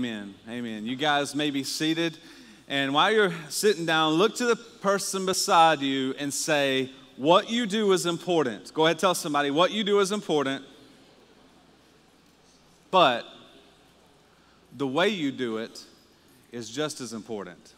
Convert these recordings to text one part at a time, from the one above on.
Amen. Amen. You guys may be seated. And while you're sitting down, look to the person beside you and say, what you do is important. Go ahead, tell somebody, what you do is important, but the way you do it is just as important.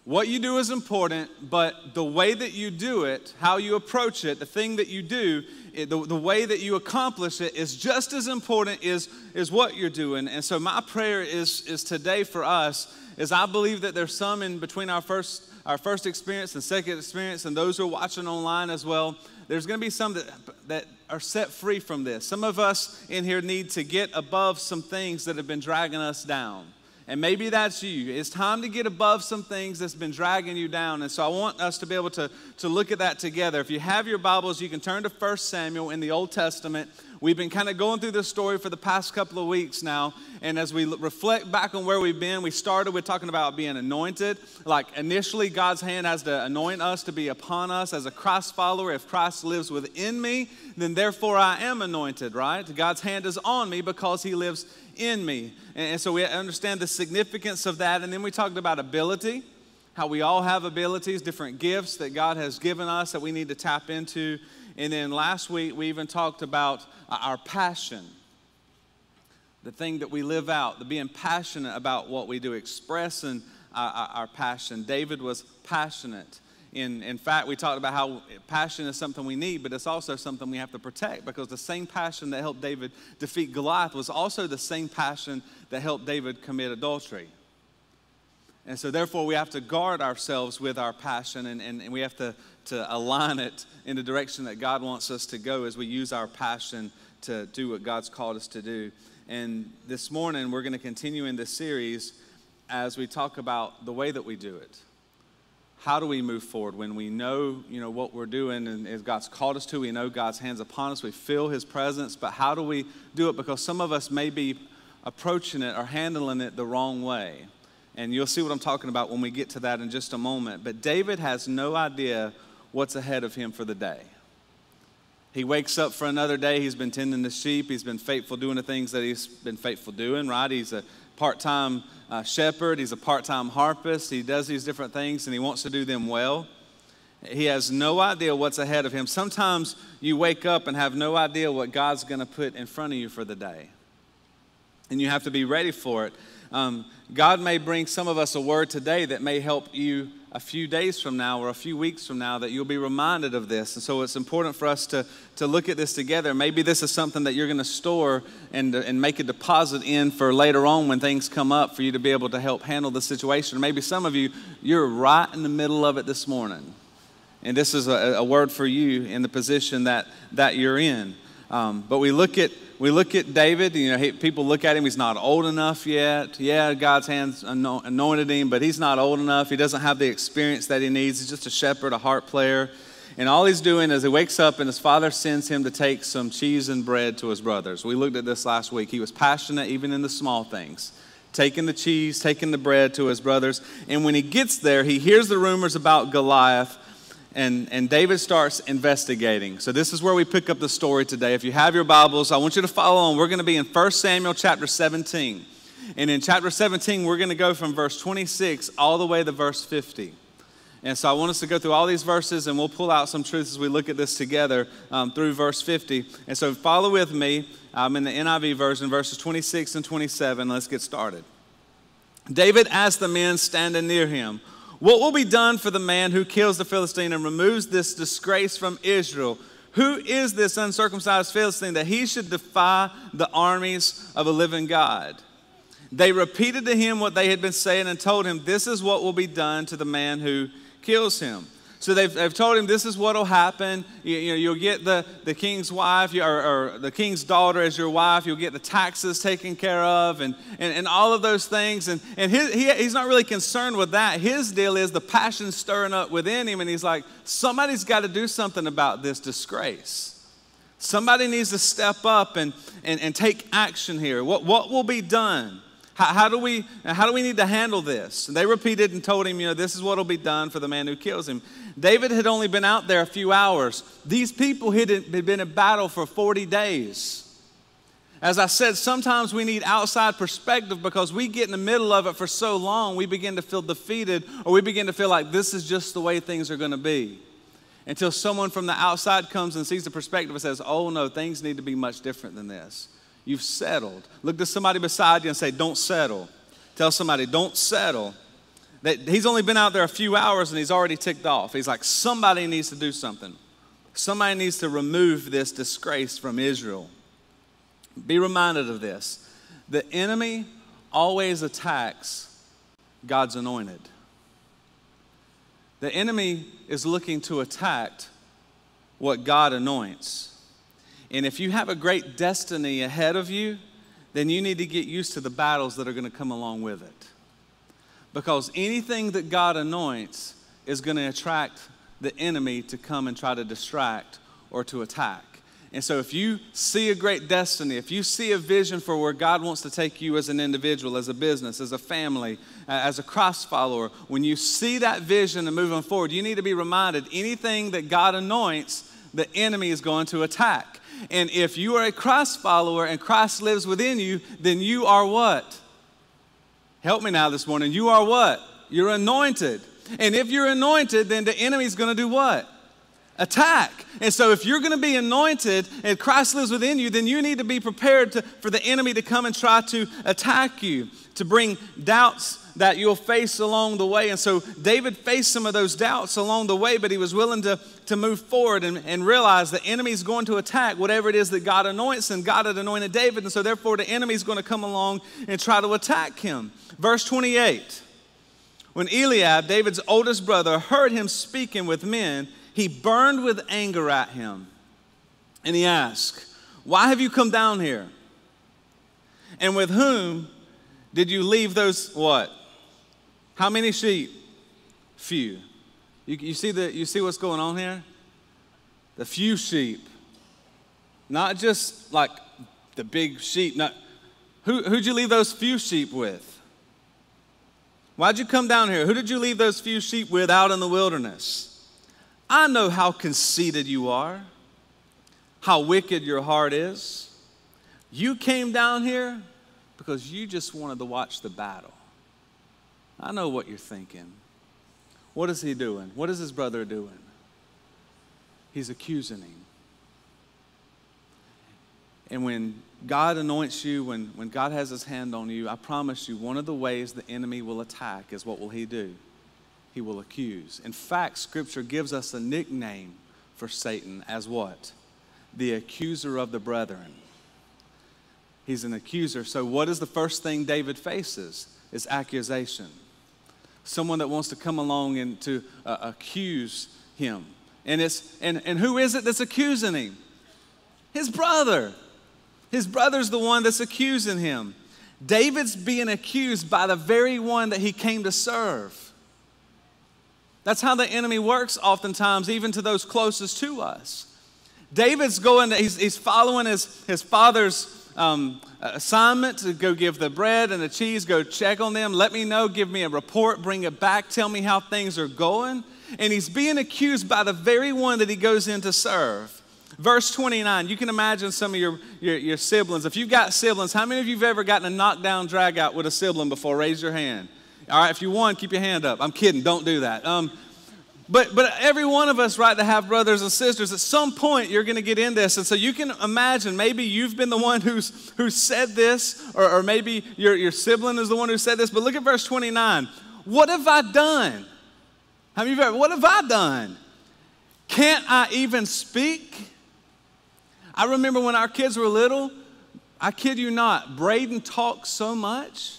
What you do is important, but the way that you do it, how you approach it, the thing that you do, the way that you accomplish it is just as important as what you're doing. And so my prayer is today for us is I believe that there's some in between our first experience and second experience and those who are watching online as well. There's going to be some that are set free from this. Some of us in here need to get above some things that have been dragging us down. And maybe that's you. It's time to get above some things that's been dragging you down. And so I want us to be able to look at that together. If you have your Bibles, you can turn to 1 Samuel in the Old Testament. We've been kind of going through this story for the past couple of weeks now. And as we reflect back on where we've been, we started with talking about being anointed. Like initially, God's hand has to anoint us to be upon us as a Christ follower. If Christ lives within me, then therefore I am anointed, right? God's hand is on me because he lives in me. And so we understand the significance of that. And then we talked about ability, how we all have abilities, different gifts that God has given us that we need to tap into. And then last week, we even talked about our passion, the thing that we live out, the being passionate about what we do, expressing our passion. David was passionate. In fact, we talked about how passion is something we need, but it's also something we have to protect, because the same passion that helped David defeat Goliath was also the same passion that helped David commit adultery. And so therefore we have to guard ourselves with our passion, and we have to align it in the direction that God wants us to go as we use our passion to do what God's called us to do. And this morning we're going to continue in this series as we talk about the way that we do it. How do we move forward when we know, what we're doing, and as God's called us to, we know God's hand's upon us, we feel his presence, but how do we do it? Because some of us may be approaching it or handling it the wrong way. And you'll see what I'm talking about when we get to that in just a moment. But David has no idea what's ahead of him for the day. He wakes up for another day. He's been tending the sheep. He's been faithful doing the things that he's been faithful doing, right? He's a part-time shepherd. He's a part-time harpist. He does these different things, and he wants to do them well. He has no idea what's ahead of him. Sometimes you wake up and have no idea what God's going to put in front of you for the day, and you have to be ready for it. God may bring some of us a word today that may help you a few days from now or a few weeks from now, that you'll be reminded of this. And so it's important for us to look at this together. Maybe this is something that you're going to store and make a deposit in for later on when things come up, for you to be able to help handle the situation. Maybe some of you, you're right in the middle of it this morning. And this is a word for you in the position that you're in. But we look at David. People look at him. He's not old enough yet. Yeah, God's hands anointed him, but he's not old enough. He doesn't have the experience that he needs. He's just a shepherd, a harp player. And all he's doing is he wakes up and his father sends him to take some cheese and bread to his brothers. We looked at this last week. He was passionate even in the small things, taking the cheese, taking the bread to his brothers. And when he gets there, he hears the rumors about Goliath. And David starts investigating. So this is where we pick up the story today. If you have your Bibles, I want you to follow on. We're going to be in 1 Samuel chapter 17. And in chapter 17, we're going to go from verse 26 all the way to verse 50. And so I want us to go through all these verses, and we'll pull out some truths as we look at this together through verse 50. And so follow with me. I'm in the NIV version, verses 26 and 27. Let's get started. David asked the men standing near him, "What will be done for the man who kills the Philistine and removes this disgrace from Israel? Who is this uncircumcised Philistine that he should defy the armies of a living God?" They repeated to him what they had been saying and told him, "This is what will be done to the man who kills him." So they've told him this is what will happen. You'll get the king's wife or the king's daughter as your wife. You'll get the taxes taken care of and all of those things. And he's not really concerned with that. His deal is the passion stirring up within him. And he's like, somebody's got to do something about this disgrace. Somebody needs to step up and take action here. What will be done? How do we need to handle this? And they repeated and told him, this is what will be done for the man who kills him. David had only been out there a few hours. These people had been in battle for 40 days. As I said, sometimes we need outside perspective because we get in the middle of it for so long, we begin to feel defeated, or we begin to feel like this is just the way things are going to be. Until someone from the outside comes and sees the perspective and says, oh no, things need to be much different than this. You've settled. Look to somebody beside you and say, don't settle. Tell somebody, don't settle. That he's only been out there a few hours and he's already ticked off. He's like, somebody needs to do something. Somebody needs to remove this disgrace from Israel. Be reminded of this. The enemy always attacks God's anointed. The enemy is looking to attack what God anoints. And if you have a great destiny ahead of you, then you need to get used to the battles that are going to come along with it. Because anything that God anoints is going to attract the enemy to come and try to distract or to attack. And so if you see a great destiny, if you see a vision for where God wants to take you as an individual, as a business, as a family, as a Christ follower, when you see that vision and moving forward, you need to be reminded anything that God anoints, the enemy is going to attack. And if you are a Christ follower and Christ lives within you, then you are what? Help me now this morning. You are what? You're anointed. And if you're anointed, then the enemy's going to do what? Attack. And so if you're going to be anointed and Christ lives within you, then you need to be prepared for the enemy to come and try to attack you, to bring doubts that you'll face along the way. And so David faced some of those doubts along the way, but he was willing to move forward and realize the enemy's going to attack whatever it is that God anoints, and God had anointed David. And so therefore the enemy's going to come along and try to attack him. Verse 28, when Eliab, David's oldest brother, heard him speaking with men, he burned with anger at him. And he asked, why have you come down here? And with whom did you leave those, what? How many sheep? Few. You see what's going on here? The few sheep. Not just like the big sheep. Not, who'd you leave those few sheep with? Why'd you come down here? Who did you leave those few sheep with out in the wilderness? I know how conceited you are, how wicked your heart is. You came down here because you just wanted to watch the battle. I know what you're thinking. What is he doing? What is his brother doing? He's accusing him. And when God anoints you, when God has his hand on you, I promise you, one of the ways the enemy will attack is what will he do? He will accuse. In fact, Scripture gives us a nickname for Satan as what? The accuser of the brethren. He's an accuser. So what is the first thing David faces? Is accusation. Someone that wants to come along and to accuse him. And who is it that's accusing him? His brother. His brother's the one that's accusing him. David's being accused by the very one that he came to serve. That's how the enemy works oftentimes, even to those closest to us. David's going, he's following his father's assignment to go give the bread and the cheese, go check on them, let me know, give me a report, bring it back, tell me how things are going. And he's being accused by the very one that he goes in to serve. Verse 29, you can imagine some of your siblings. If you've got siblings, how many of you have ever gotten a knockdown drag out with a sibling before? Raise your hand. All right, if you won, keep your hand up. I'm kidding, don't do that. But every one of us, right, to have brothers and sisters, at some point you're going to get in this. And so you can imagine maybe you've been the one who's said this, or maybe your sibling is the one who said this. But look at verse 29. What have I done? How many of you ever, what have I done? Can't I even speak? I remember when our kids were little, I kid you not, Braden talked so much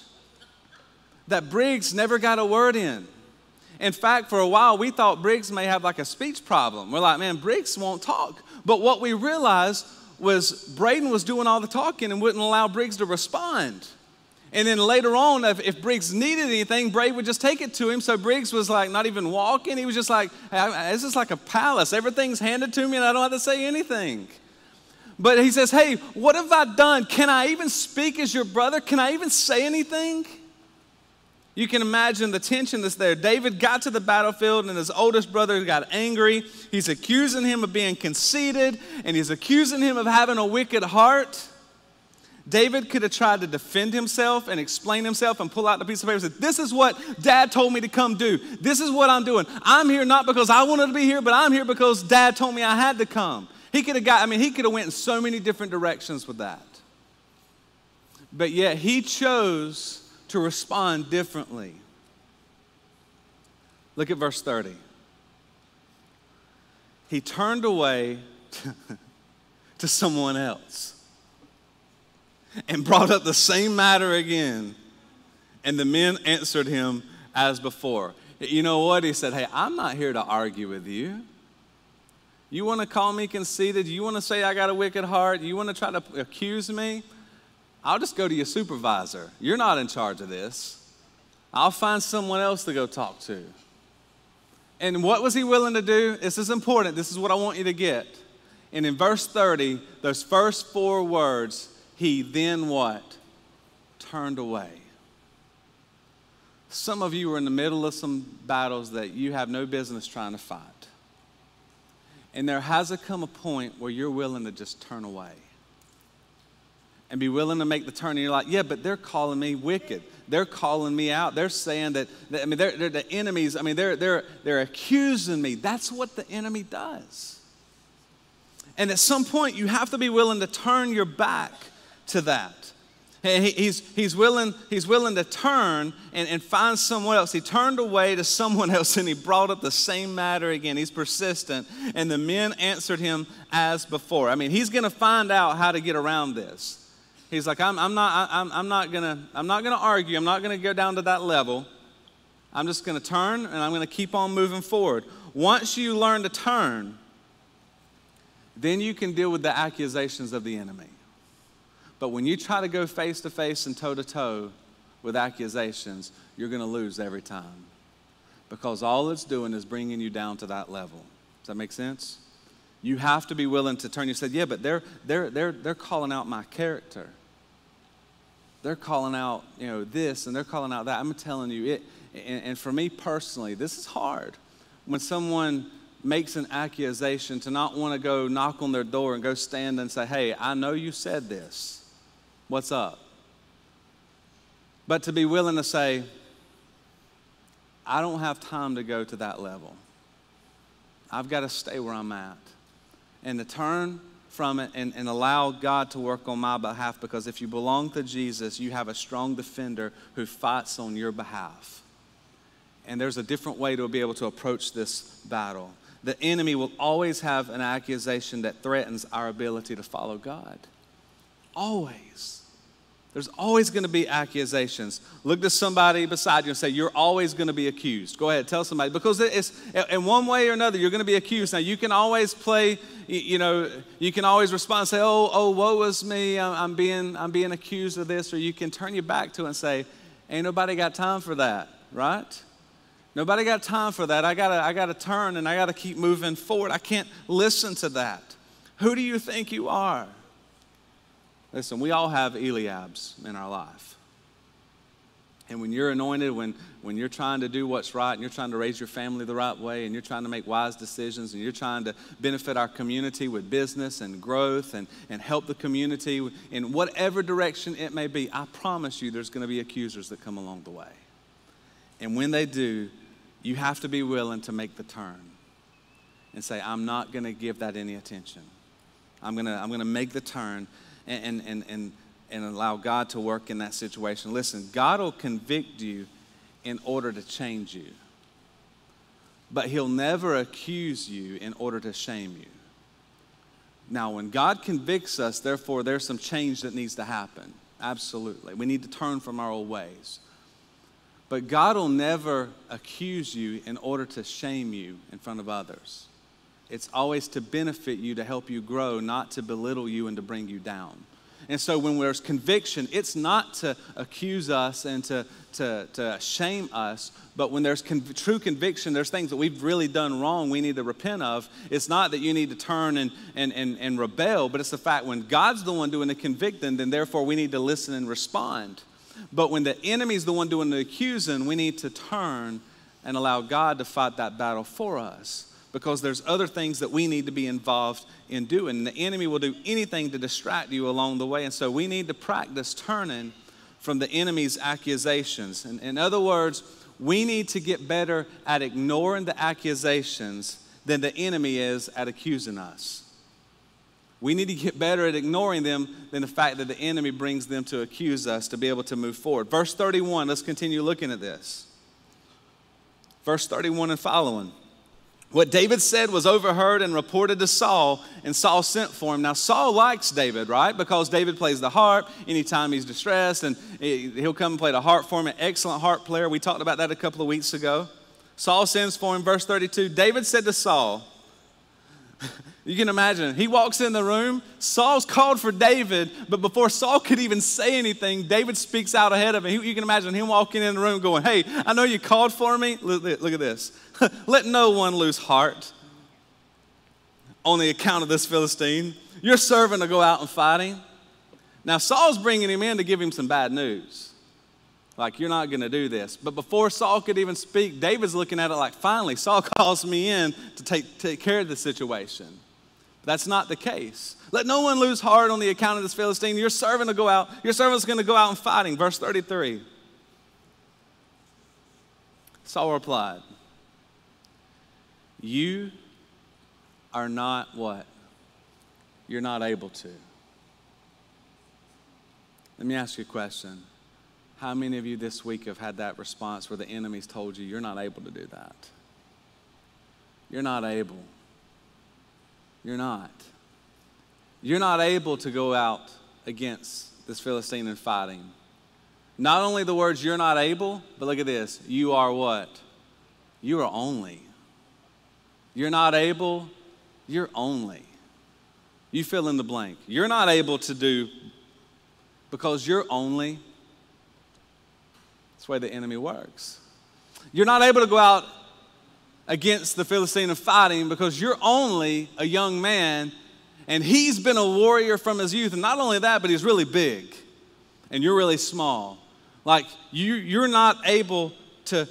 that Briggs never got a word in. In fact, for a while, we thought Briggs may have like a speech problem. We're like, man, Briggs won't talk. But what we realized was Braden was doing all the talking and wouldn't allow Briggs to respond. And then later on, if Briggs needed anything, Braden would just take it to him. So Briggs was like not even walking. He was just like, hey, this is like a palace. Everything's handed to me and I don't have to say anything. But he says, hey, what have I done? Can I even speak as your brother? Can I even say anything? You can imagine the tension that's there. David got to the battlefield and his oldest brother got angry. He's accusing him of being conceited and he's accusing him of having a wicked heart. David could have tried to defend himself and explain himself and pull out the piece of paper and say, this is what Dad told me to come do. This is what I'm doing. I'm here not because I wanted to be here, but I'm here because Dad told me I had to come. He could have went in so many different directions with that. But yet he chose to respond differently. Look at verse 30. He turned away to someone else and brought up the same matter again. And the men answered him as before. You know what? He said, hey, I'm not here to argue with you. You want to call me conceited? You want to say I got a wicked heart? You want to try to accuse me? I'll just go to your supervisor. You're not in charge of this. I'll find someone else to go talk to. And what was he willing to do? This is important. This is what I want you to get. And in verse 30, those first 4 words, he then what? Turned away. Some of you are in the middle of some battles that you have no business trying to fight. And there has come a point where you're willing to just turn away and be willing to make the turn. And you're like, yeah, but they're calling me wicked. They're calling me out. They're saying that they're the enemies. They're accusing me. That's what the enemy does. And at some point, you have to be willing to turn your back to that. And he's willing to turn and find someone else. He turned away to someone else and he brought up the same matter again. He's persistent. And the men answered him as before. He's going to find out how to get around this. He's like, I'm not gonna argue. I'm not gonna go down to that level. I'm just gonna turn and I'm gonna keep on moving forward. Once you learn to turn, then you can deal with the accusations of the enemy. But when you try to go face to face and toe to toe with accusations, you're gonna lose every time. Because all it's doing is bringing you down to that level. Does that make sense? You have to be willing to turn. You said, yeah, but they're calling out my character. They're calling out, this, and they're calling out that. I'm telling you it. And for me personally, this is hard. When someone makes an accusation, to not want to go knock on their door and go stand and say, hey, I know you said this. What's up? But to be willing to say, I don't have time to go to that level. I've got to stay where I'm at. And to turn from it and allow God to work on my behalf, because if you belong to Jesus, you have a strong defender who fights on your behalf. And there's a different way to be able to approach this battle. The enemy will always have an accusation that threatens our ability to follow God. Always. There's always going to be accusations. Look to somebody beside you and say, you're always going to be accused. Go ahead, tell somebody. Because it's, in one way or another, you're going to be accused. Now, you can always play, you can always respond and say, oh, woe is me. I'm being accused of this. Or you can turn your back to it and say, ain't nobody got time for that, right? Nobody got time for that. I gotta turn and I got to keep moving forward. I can't listen to that. Who do you think you are? Listen, we all have Eliabs in our life. And when you're anointed, when you're trying to do what's right, and you're trying to raise your family the right way, and you're trying to make wise decisions, and you're trying to benefit our community with business and growth and help the community in whatever direction it may be, I promise you there's going to be accusers that come along the way. And when they do, you have to be willing to make the turn and say, I'm not going to give that any attention. I'm going to make the turn and allow God to work in that situation. Listen, God will convict you in order to change you. But he'll never accuse you in order to shame you. Now, when God convicts us, therefore, there's some change that needs to happen. Absolutely. We need to turn from our old ways. But God will never accuse you in order to shame you in front of others. It's always to benefit you, to help you grow, not to belittle you and to bring you down. And so when there's conviction, it's not to accuse us and to shame us, but when there's true conviction, there's things that we've really done wrong we need to repent of. It's not that you need to turn and rebel, but it's the fact when God's the one doing the convicting, then therefore we need to listen and respond. But when the enemy's the one doing the accusing, we need to turn and allow God to fight that battle for us. because there's other things that we need to be involved in doing. The enemy will do anything to distract you along the way. And so we need to practice turning from the enemy's accusations. And in other words, we need to get better at ignoring the accusations than the enemy is at accusing us. We need to get better at ignoring them than the fact that the enemy brings them to accuse us to be able to move forward. Verse 31, let's continue looking at this. Verse 31 and following. What David said was overheard and reported to Saul, and Saul sent for him. Now, Saul likes David, right? Because David plays the harp anytime he's distressed, and he'll come and play the harp for him, an excellent harp player. We talked about that a couple of weeks ago. Saul sends for him, verse 32. David said to Saul, you can imagine, he walks in the room, Saul's called for David, but before Saul could even say anything, David speaks out ahead of him. You can imagine him walking in the room going, hey, I know you called for me. Look at this. Let no one lose heart on the account of this Philistine. Your servant will go out and fight him. Now, Saul's bringing him in to give him some bad news. Like, you're not going to do this. But before Saul could even speak, David's looking at it like, finally, Saul calls me in to take care of the situation. That's not the case. Let no one lose heart on the account of this Philistine. Your servant will go out. Your servant's going to go out and fight him. Verse 33. Saul replied, you are not what? You're not able to. Let me ask you a question. How many of you this week have had that response where the enemy's told you you're not able to do that? You're not able. You're not. You're not able to go out against this Philistine and fight him. Not only the words you're not able, but look at this. You are what? You are only. You're not able, you're only. You fill in the blank. You're not able to do because you're only. That's the way the enemy works. You're not able to go out against the Philistine and fight him because you're only a young man, and he's been a warrior from his youth. And not only that, but he's really big and you're really small. Like you're not able to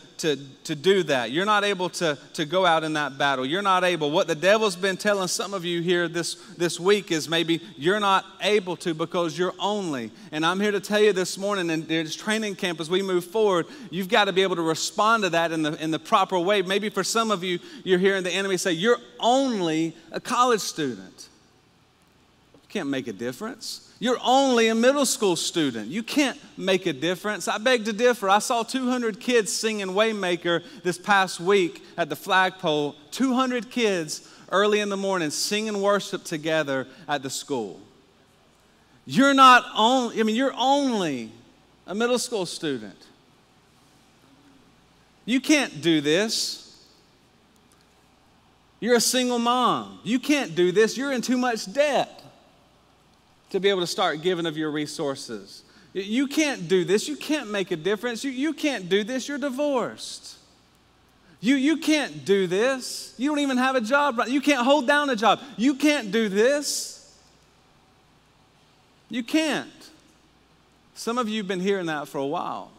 do that. You're not able to go out in that battle. You're not able. What the devil's been telling some of you here this week is maybe you're not able to because you're only. And I'm here to tell you this morning in this training camp as we move forward, you've got to be able to respond to that in the proper way. Maybe for some of you, you're hearing the enemy say, you're only a college student. You can't make a difference. You're only a middle school student. You can't make a difference. I beg to differ. I saw 200 kids singing Waymaker this past week at the flagpole. 200 kids early in the morning singing worship together at the school. You're you're only a middle school student. You can't do this. You're a single mom. You can't do this. You're in too much debt to be able to start giving of your resources. You can't do this. You can't make a difference. You can't do this. You're divorced. You can't do this. You don't even have a job. You can't hold down a job. You can't do this. You can't. Some of you have been hearing that for a while.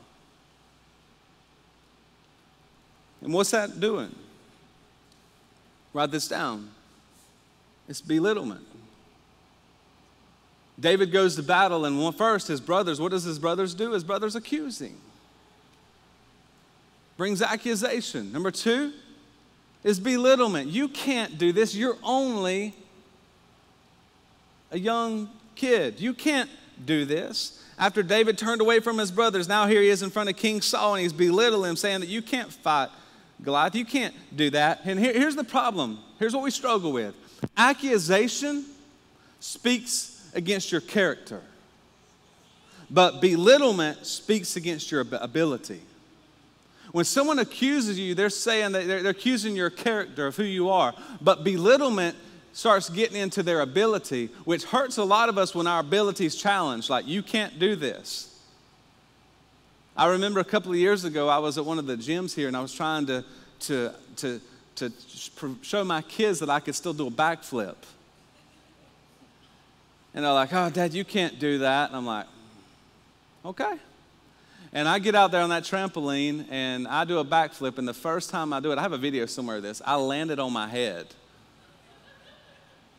And what's that doing? Write this down. It's belittlement. David goes to battle, and first, his brothers, what does his brothers do? His brothers accuse him. Brings accusation. Number two is belittlement. You can't do this. You're only a young kid. You can't do this. After David turned away from his brothers, now here he is in front of King Saul, and he's belittling him, saying that you can't fight Goliath. You can't do that. And here's the problem. Here's what we struggle with. Accusation speaks against your character, but belittlement speaks against your ability. When someone accuses you, they're saying that they're accusing your character of who you are, but belittlement starts getting into their ability, which hurts a lot of us when our ability is challenged, like you can't do this. I remember a couple of years ago, I was at one of the gyms here, and I was trying to show my kids that I could still do a backflip. And they're like, oh, Dad, you can't do that. And I'm like, okay. And I get out there on that trampoline, and I do a backflip, and the first time I do it, I have a video somewhere of this, I landed on my head.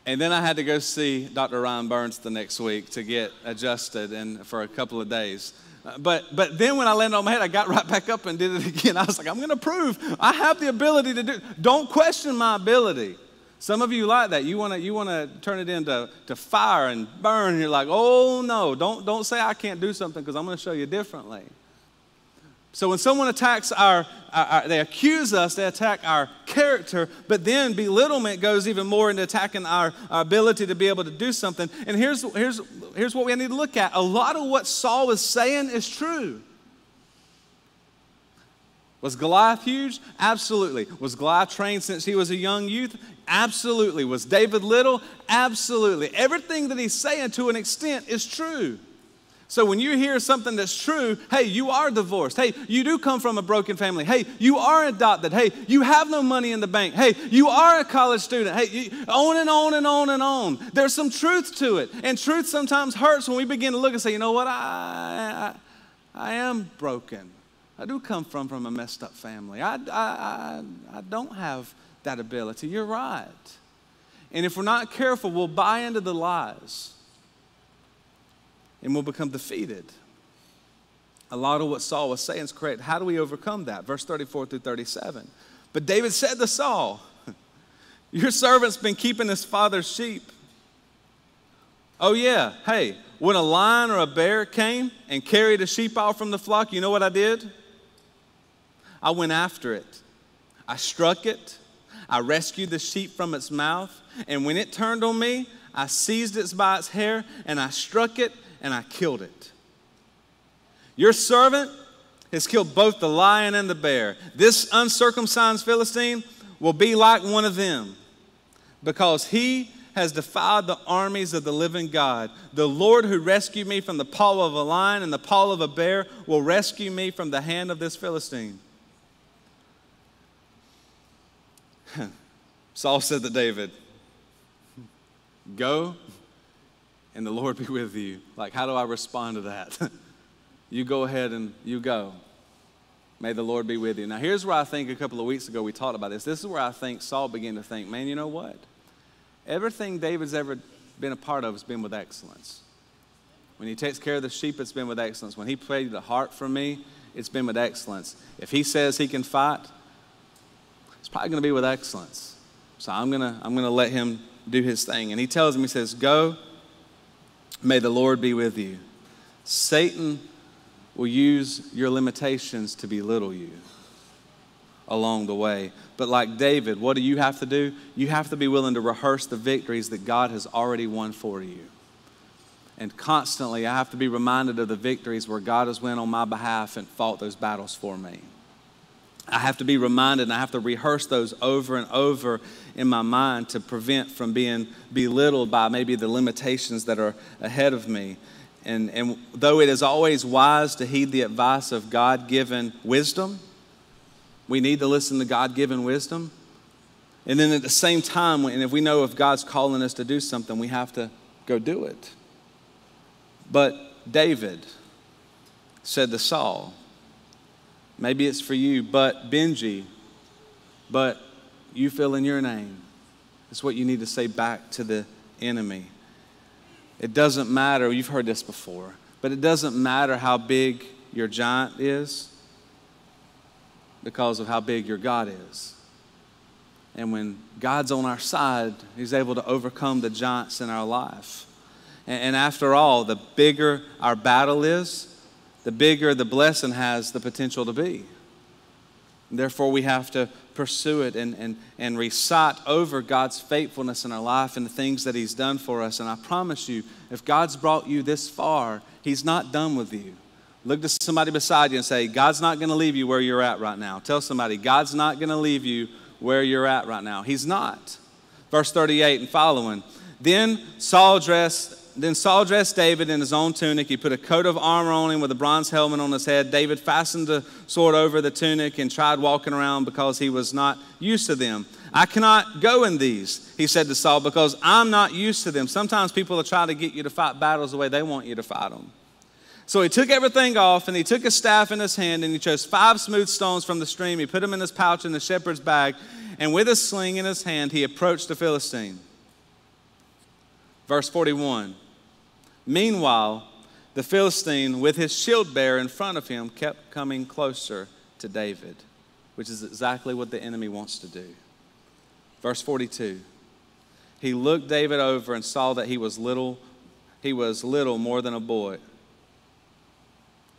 And then I had to go see Dr. Ryan Burns the next week to get adjusted and for a couple of days. But then when I landed on my head, I got right back up and did it again. I was like, I'm going to prove I have the ability to do it. Don't question my ability. Some of you like that. You want to turn it into fire and burn. And you're like, oh, no, don't say I can't do something because I'm going to show you differently. So when someone attacks they accuse us, they attack our character, but then belittlement goes even more into attacking our ability to be able to do something. And here's what we need to look at. A lot of what Saul was saying is true. Was Goliath huge? Absolutely. Was Goliath trained since he was a young youth? Absolutely. Was David little? Absolutely. Everything that he's saying to an extent is true. So when you hear something that's true, hey, you are divorced. Hey, you do come from a broken family. Hey, you are adopted. Hey, you have no money in the bank. Hey, you are a college student. Hey, on and on and on and on. There's some truth to it. And truth sometimes hurts when we begin to look and say, you know what, I am broken. I do come from a messed up family. I don't have that ability. You're right. And if we're not careful, we'll buy into the lies. And we'll become defeated. A lot of what Saul was saying is correct. How do we overcome that? Verse 34 through 37. But David said to Saul, your servant's been keeping his father's sheep. Oh yeah, hey, when a lion or a bear came and carried a sheep out from the flock, you know what I did? I went after it. I struck it. I rescued the sheep from its mouth. And when it turned on me, I seized it by its hair and I struck it and I killed it. Your servant has killed both the lion and the bear. This uncircumcised Philistine will be like one of them because he has defied the armies of the living God. The Lord who rescued me from the paw of a lion and the paw of a bear will rescue me from the hand of this Philistine. Saul said to David, go and the Lord be with you. Like, how do I respond to that? You go ahead and you go. May the Lord be with you. Now, here's where I think a couple of weeks ago we talked about this. This is where I think Saul began to think, man, you know what? Everything David's ever been a part of has been with excellence. When he takes care of the sheep, it's been with excellence. When he played the harp for me, it's been with excellence. If he says he can fight, it's probably going to be with excellence. So I'm gonna let him do his thing. And he tells him, he says, go, may the Lord be with you. Satan will use your limitations to belittle you along the way. But like David, what do you have to do? You have to be willing to rehearse the victories that God has already won for you. And constantly, I have to be reminded of the victories where God has won on my behalf and fought those battles for me. I have to be reminded, and I have to rehearse those over and over in my mind to prevent from being belittled by maybe the limitations that are ahead of me. And though it is always wise to heed the advice of God-given wisdom, we need to listen to God-given wisdom. And then at the same time, and if we know if God's calling us to do something, we have to go do it. But David said to Saul, maybe it's for you, but Benji, but you fill in your name. That's what you need to say back to the enemy. It doesn't matter, you've heard this before, but it doesn't matter how big your giant is because of how big your God is. And when God's on our side, He's able to overcome the giants in our life. And after all, the bigger our battle is, the bigger the blessing has the potential to be. Therefore, we have to pursue it and recite over God's faithfulness in our life and the things that He's done for us. And I promise you, if God's brought you this far, He's not done with you. Look to somebody beside you and say, God's not going to leave you where you're at right now. Tell somebody, God's not going to leave you where you're at right now. He's not. Verse 38 and following. Then Saul dressed David in his own tunic. He put a coat of armor on him with a bronze helmet on his head. David fastened the sword over the tunic and tried walking around because he was not used to them. I cannot go in these, he said to Saul, because I'm not used to them. Sometimes people will try to get you to fight battles the way they want you to fight them. So he took everything off, and he took his staff in his hand, and he chose 5 smooth stones from the stream. He put them in his pouch in the shepherd's bag, and with his sling in his hand, he approached the Philistine. Verse 41. Meanwhile, the Philistine, with his shield bearer in front of him, kept coming closer to David, which is exactly what the enemy wants to do. Verse 42. He looked David over and saw that he was little more than a boy,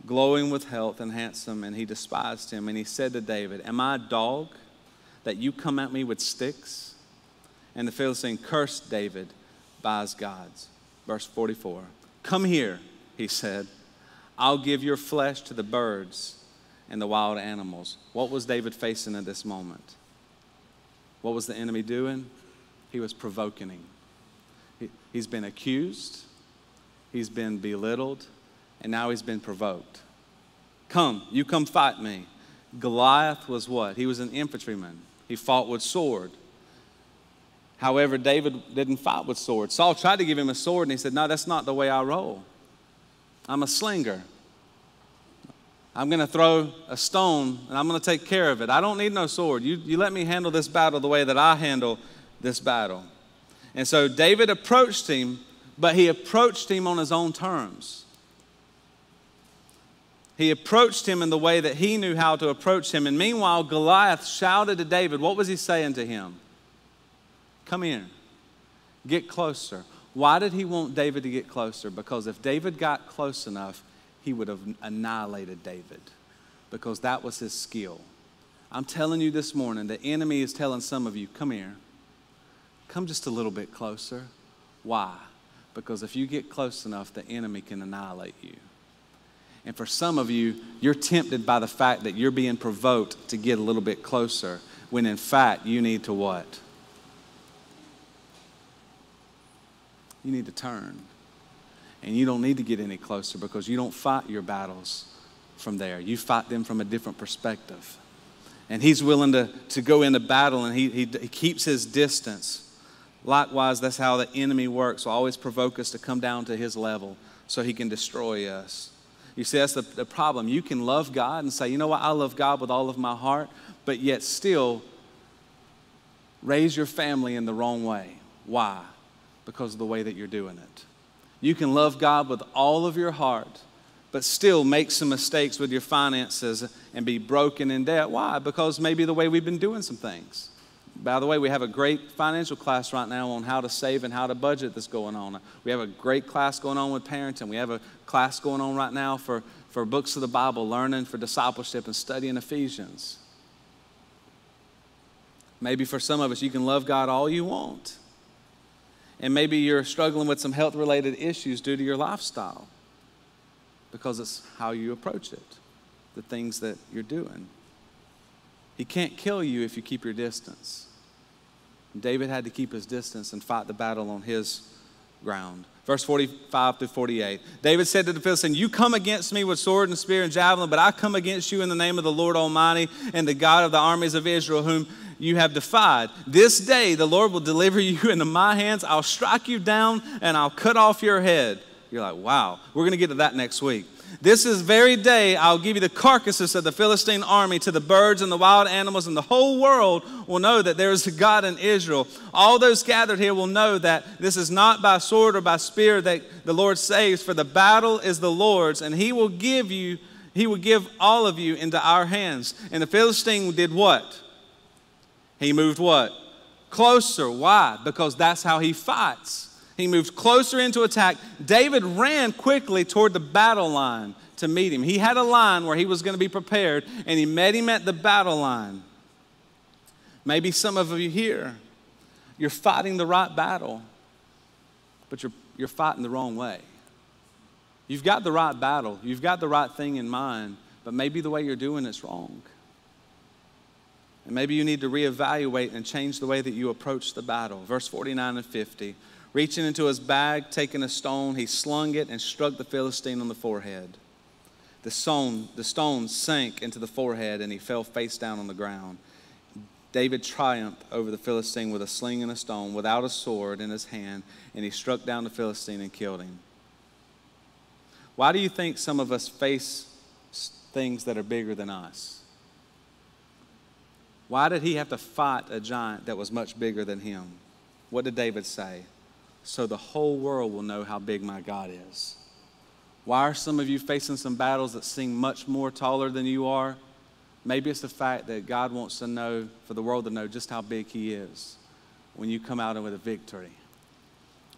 glowing with health and handsome, and he despised him. And he said to David, am I a dog that you come at me with sticks? And the Philistine cursed David by his gods. Verse 44. Come here, he said. I'll give your flesh to the birds and the wild animals. What was David facing at this moment? What was the enemy doing? He was provoking him. He's been accused. He's been belittled. And now he's been provoked. Come, you come fight me. Goliath was what? He was an infantryman. He fought with sword. However, David didn't fight with sword. Saul tried to give him a sword, and he said, no, that's not the way I roll. I'm a slinger. I'm going to throw a stone, and I'm going to take care of it. I don't need no sword. You let me handle this battle the way that I handle this battle. And so David approached him, but he approached him on his own terms. He approached him in the way that he knew how to approach him. And meanwhile, Goliath shouted to David. What was he saying to him? Come here. Get closer. Why did he want David to get closer? Because if David got close enough, he would have annihilated David. Because that was his skill. I'm telling you this morning, the enemy is telling some of you, come here. Come just a little bit closer. Why? Because if you get close enough, the enemy can annihilate you. And for some of you, you're tempted by the fact that you're being provoked to get a little bit closer, when in fact you need to what? You need to turn. And you don't need to get any closer, because you don't fight your battles from there. You fight them from a different perspective. And he's willing to go into battle, and he keeps his distance. Likewise, that's how the enemy works. Will always provoke us to come down to his level so he can destroy us. You see, that's the problem. You can love God and say, you know what, I love God with all of my heart, but yet still raise your family in the wrong way. Why? Because of the way that you're doing it. You can love God with all of your heart, but still make some mistakes with your finances and be broken in debt. Why? Because maybe the way we've been doing some things. By the way, we have a great financial class right now on how to save and how to budget that's going on. We have a great class going on with parenting. We have a class going on right now for books of the Bible, learning for discipleship and studying Ephesians. Maybe for some of us, you can love God all you want. And maybe you're struggling with some health-related issues due to your lifestyle, because it's how you approach it, the things that you're doing. He can't kill you if you keep your distance. David had to keep his distance and fight the battle on his ground. Verse 45 through 48. David said to the Philistine, you come against me with sword and spear and javelin, but I come against you in the name of the Lord Almighty and the God of the armies of Israel, whom you have defied. This day the Lord will deliver you into my hands. I'll strike you down and I'll cut off your head. You're like, wow, we're going to get to that next week. This is very day I'll give you the carcasses of the Philistine army to the birds and the wild animals, and the whole world will know that there is a God in Israel. All those gathered here will know that this is not by sword or by spear that the Lord saves, for the battle is the Lord's, and he will give all of you into our hands. And the Philistine did what? He moved what? Closer. Why? Because that's how he fights. He moved closer into attack. David ran quickly toward the battle line to meet him. He had a line where he was going to be prepared, and he met him at the battle line. Maybe some of you here, you're fighting the right battle, but you're fighting the wrong way. You've got the right battle. You've got the right thing in mind, but maybe the way you're doing it's wrong. And maybe you need to reevaluate and change the way that you approach the battle. Verse 49 and 50. Reaching into his bag, taking a stone, he slung it and struck the Philistine on the forehead. The stone sank into the forehead, and he fell face down on the ground. David triumphed over the Philistine with a sling and a stone, without a sword in his hand, and he struck down the Philistine and killed him. Why do you think some of us face things that are bigger than us? Why did he have to fight a giant that was much bigger than him? What did David say? So the whole world will know how big my God is. Why are some of you facing some battles that seem much more taller than you are? Maybe it's the fact that God wants to know, for the world to know just how big he is when you come out with a victory.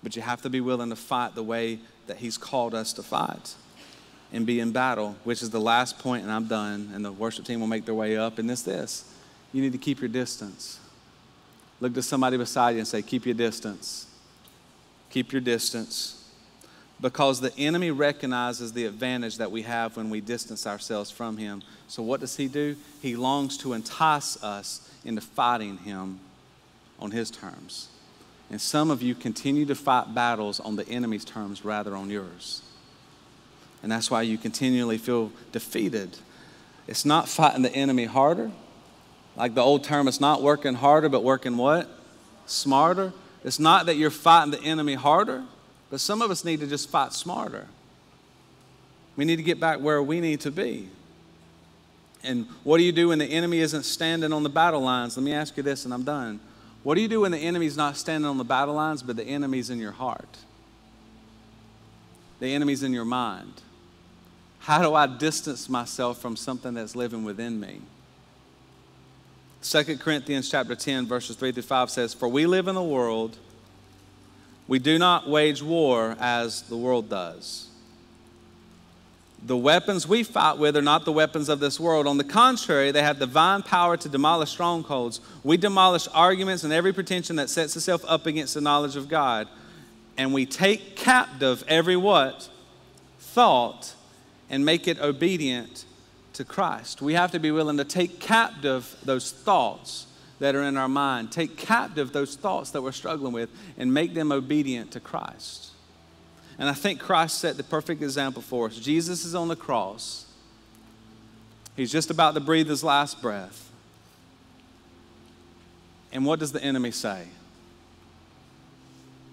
But you have to be willing to fight the way that he's called us to fight and be in battle, which is the last point, and I'm done, and the worship team will make their way up, and it's this. You need to keep your distance. Look to somebody beside you and say, keep your distance. Keep your distance. Because the enemy recognizes the advantage that we have when we distance ourselves from him. So what does he do? He longs to entice us into fighting him on his terms. And some of you continue to fight battles on the enemy's terms rather on yours. And that's why you continually feel defeated. It's not fighting the enemy harder. Like the old term, it's not working harder, but working what? Smarter. It's not that you're fighting the enemy harder, but some of us need to just fight smarter. We need to get back where we need to be. And what do you do when the enemy isn't standing on the battle lines? Let me ask you this, and I'm done. What do you do when the enemy's not standing on the battle lines, but the enemy's in your heart? The enemy's in your mind. How do I distance myself from something that's living within me? 2 Corinthians chapter 10, verses 3 through 5 says, for we live in the world. We do not wage war as the world does. The weapons we fight with are not the weapons of this world. On the contrary, they have divine power to demolish strongholds. We demolish arguments and every pretension that sets itself up against the knowledge of God. And we take captive every what? Thought, and make it obedient to Christ. We have to be willing to take captive those thoughts that are in our mind. Take captive those thoughts that we're struggling with and make them obedient to Christ. And I think Christ set the perfect example for us. Jesus is on the cross. He's just about to breathe his last breath. And what does the enemy say?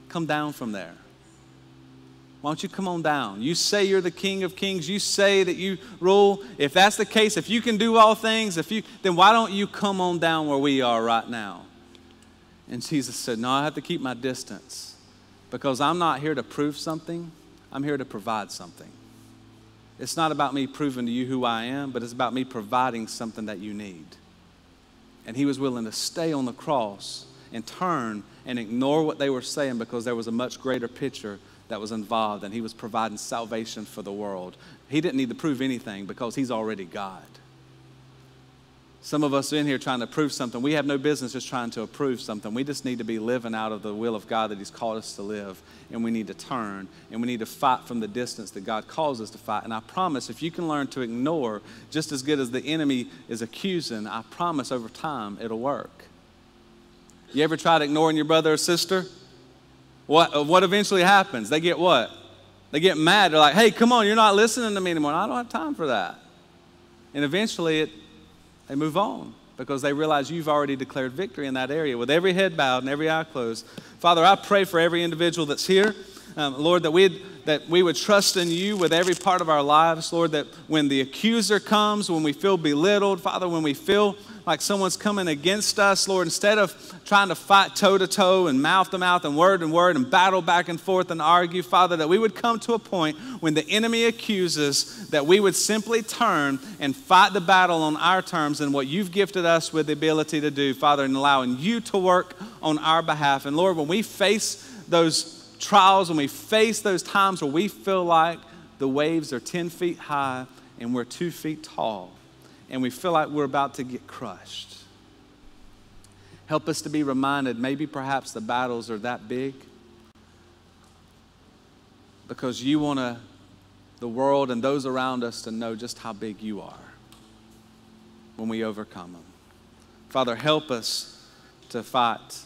Come down from there. Why don't you come on down? You say you're the King of Kings. You say that you rule. If that's the case, if you can do all things, then why don't you come on down where we are right now? And Jesus said, no, I have to keep my distance because I'm not here to prove something. I'm here to provide something. It's not about me proving to you who I am, but it's about me providing something that you need. And he was willing to stay on the cross and turn and ignore what they were saying because there was a much greater picture that was involved, and he was providing salvation for the world. He didn't need to prove anything because he's already God. Some of us are in here trying to prove something. We have no business just trying to approve something. We just need to be living out of the will of God that he's called us to live, and we need to turn, and we need to fight from the distance that God calls us to fight. And I promise, if you can learn to ignore just as good as the enemy is accusing, I promise over time it'll work. You ever tried ignoring your brother or sister? What eventually happens? They get what? They get mad. They're like, hey, come on, you're not listening to me anymore. I don't have time for that. And eventually they move on because they realize you've already declared victory in that area. With every head bowed and every eye closed, Father, I pray for every individual that's here, Lord, that we would trust in you with every part of our lives, Lord, that when the accuser comes, when we feel belittled, Father, when we feel like someone's coming against us, Lord, instead of trying to fight toe-to-toe and mouth-to-mouth and word and battle back and forth and argue, Father, that we would come to a point when the enemy accuses that we would simply turn and fight the battle on our terms and what you've gifted us with the ability to do, Father, and allowing you to work on our behalf. And Lord, when we face those trials, when we face those times where we feel like the waves are 10 feet high and we're 2 feet tall, and we feel like we're about to get crushed, help us to be reminded maybe perhaps the battles are that big because you want the world and those around us to know just how big you are when we overcome them. Father, help us to fight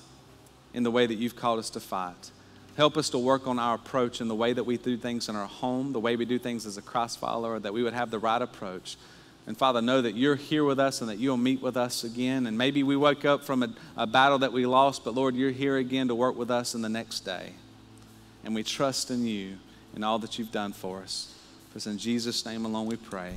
in the way that you've called us to fight. Help us to work on our approach in the way that we do things in our home, the way we do things as a Christ follower, that we would have the right approach. And Father, know that you're here with us and that you'll meet with us again. And maybe we woke up from a battle that we lost, but Lord, you're here again to work with us in the next day. And we trust in you and all that you've done for us. For it's in Jesus' name alone we pray.